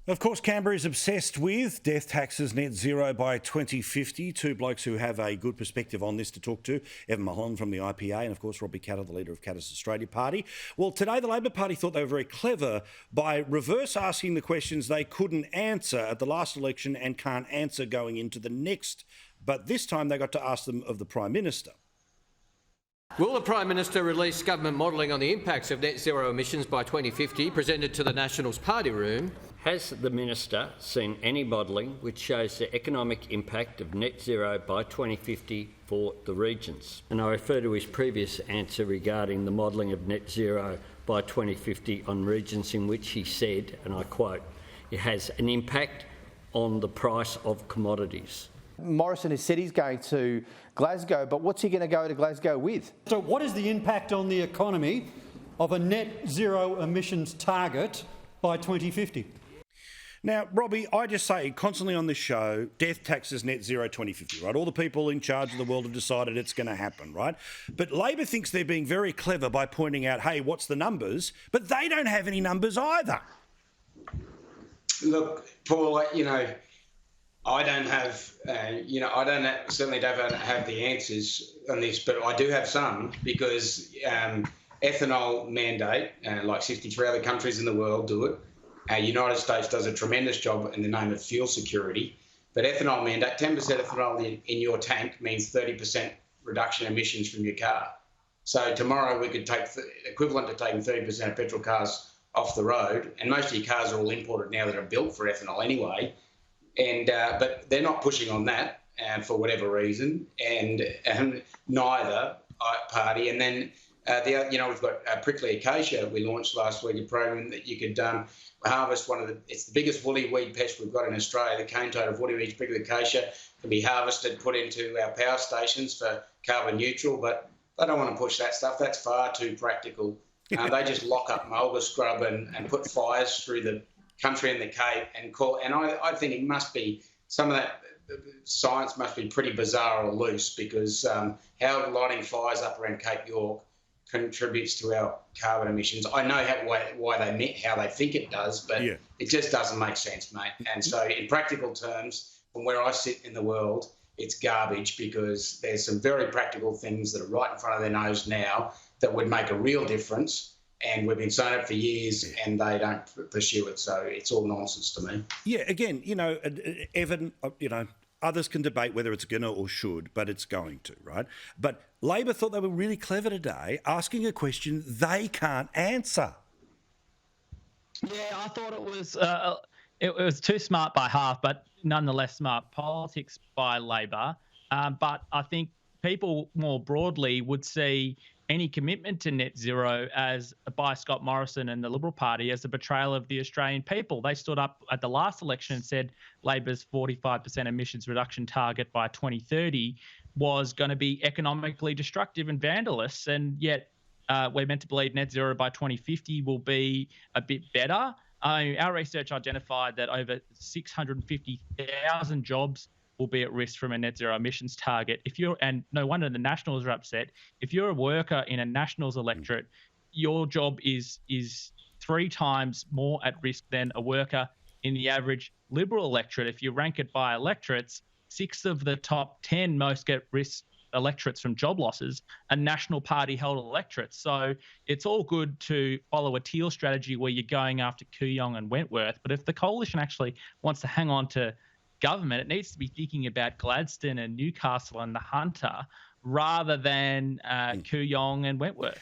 Of course, Canberra is obsessed with death taxes net zero by 2050. Two blokes who have a good perspective on this to talk to. Evan Mulholland from the IPA and, of course, Robbie Katter, the leader of Katter's Australia Party. Well, today the Labor Party thought they were very clever by reverse asking the questions they couldn't answer at the last election and can't answer going into the next. But this time they got to ask them of the Prime Minister. Will the Prime Minister release government modelling on the impacts of net zero emissions by 2050 presented to the Nationals party room? Has the Minister seen any modelling which shows the economic impact of net zero by 2050 for the regions? And I refer to his previous answer regarding the modelling of net zero by 2050 on regions in which he said, and I quote, it has an impact on the price of commodities. Morrison has said he's going to Glasgow, but what's he going to go to Glasgow with? So what is the impact on the economy of a net zero emissions target by 2050? Now, Robbie, I just say constantly on this show, death taxes net zero 2050, right? All the people in charge of the world have decided it's going to happen, right? But Labor thinks they're being very clever by pointing out, hey, what's the numbers? But they don't have any numbers either. Look, Paul, I don't have, certainly don't have the answers on this, but I do have some because ethanol mandate, like 63 other countries in the world do it. United States does a tremendous job in the name of fuel security, but ethanol mandate, 10% ethanol in your tank means 30% reduction in emissions from your car. So tomorrow we could take equivalent to taking 30% of petrol cars off the road, and most of your cars are all imported now that are built for ethanol anyway. And but they're not pushing on that for whatever reason, and neither party. And then we've got prickly acacia. We launched last week a program that you could harvest it's the biggest woolly weed pest we've got in Australia. The cane toad of woolly weed, prickly acacia, can be harvested, put into our power stations for carbon neutral. But they don't want to push that stuff. That's far too practical. They just lock up mulga scrub and put fires through the country and the Cape and I think it must be some of that science must be pretty bizarre or loose because how lighting fires up around Cape York contributes to our carbon emissions. I know how they think it does, but It just doesn't make sense, mate. And so in practical terms, from where I sit in the world, it's garbage because there's some very practical things that are right in front of their nose now that would make a real difference. And we've been saying it for years and they don't pursue it. So it's all nonsense to me. Yeah, again, Evan, others can debate whether it's going to or should, but it's going to, right? But Labor thought they were really clever today, asking a question they can't answer. Yeah, I thought it was too smart by half, but nonetheless smart politics by Labor. But I think people more broadly would see any commitment to net zero by Scott Morrison and the Liberal Party as a betrayal of the Australian people. They stood up at the last election and said Labor's 45% emissions reduction target by 2030 was going to be economically destructive and vandalous, and yet we're meant to believe net zero by 2050 will be a bit better. Our research identified that over 650,000 jobs will be at risk from a net zero emissions target. And no wonder the Nationals are upset. If you're a worker in a Nationals electorate, your job is 3 times more at risk than a worker in the average Liberal electorate. If you rank it by electorates, 6 of the top 10 most at risk electorates from job losses are National Party held electorates. So it's all good to follow a teal strategy where you're going after Kooyong and Wentworth. But if the coalition actually wants to hang on to government, it needs to be thinking about Gladstone and Newcastle and the Hunter rather than Kooyong and Wentworth.